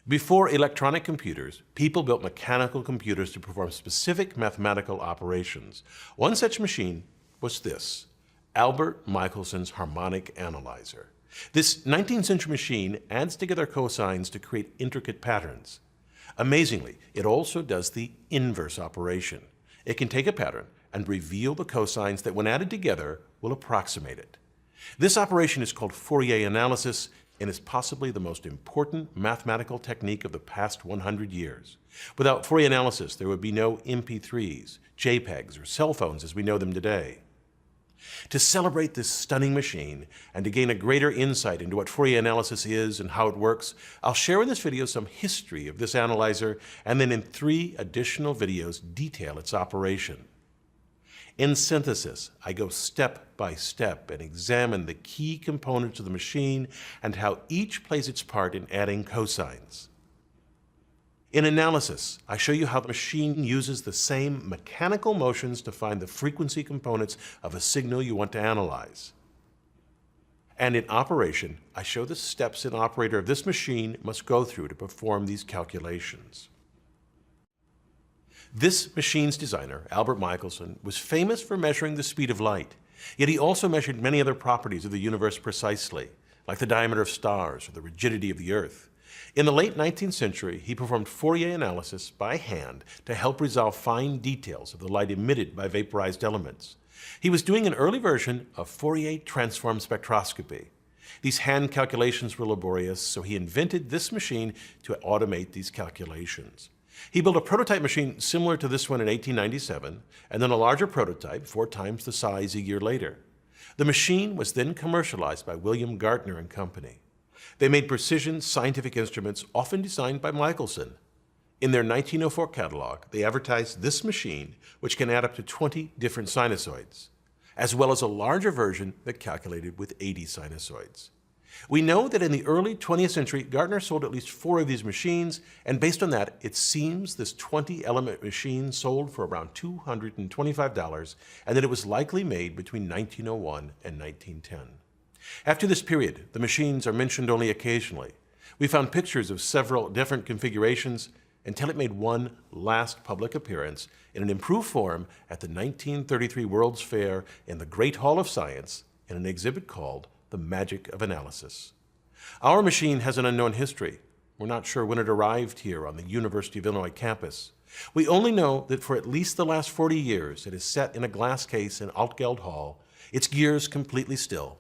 Before electronic computers, people built mechanical computers to perform specific mathematical operations. One such machine was this, Albert Michelson's harmonic analyzer. This 19th century machine adds together cosines to create intricate patterns. Amazingly, it also does the inverse operation. It can take a pattern and reveal the cosines that, when added together, will approximate it. This operation is called Fourier Analysis and is possibly the most important mathematical technique of the past 100 years. Without Fourier Analysis, there would be no MP3s, JPEGs, or cell phones as we know them today. To celebrate this stunning machine and to gain a greater insight into what Fourier Analysis is and how it works, I'll share in this video some history of this analyzer and then in 3 additional videos detail its operation. In synthesis, I go step by step and examine the key components of the machine and how each plays its part in adding cosines. In analysis, I show you how the machine uses the same mechanical motions to find the frequency components of a signal you want to analyze. And in operation, I show the steps an operator of this machine must go through to perform these calculations. This machine's designer, Albert Michelson, was famous for measuring the speed of light, yet he also measured many other properties of the universe precisely, like the diameter of stars or the rigidity of the Earth. In the late 19th century, he performed Fourier analysis by hand to help resolve fine details of the light emitted by vaporized elements. He was doing an early version of Fourier transform spectroscopy. These hand calculations were laborious, so he invented this machine to automate these calculations. He built a prototype machine similar to this one in 1897, and then a larger prototype 4 times the size a year later. The machine was then commercialized by William Gartner and Company. They made precision scientific instruments often designed by Michelson. In their 1904 catalog, they advertised this machine, which can add up to 20 different sinusoids, as well as a larger version that calculated with 80 sinusoids. We know that in the early 20th century, Gartner sold at least 4 of these machines, and based on that, it seems this 20-element machine sold for around $225, and that it was likely made between 1901 and 1910. After this period, the machines are mentioned only occasionally. We found pictures of several different configurations until it made one last public appearance in an improved form at the 1933 World's Fair in the Great Hall of Science in an exhibit called The Magic of Analysis. Our machine has an unknown history. We're not sure when it arrived here on the University of Illinois campus. We only know that for at least the last 40 years, it is set in a glass case in Altgeld Hall, its gears completely still.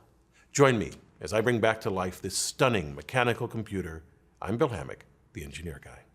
Join me as I bring back to life this stunning mechanical computer. I'm Bill Hammack, the Engineer Guy.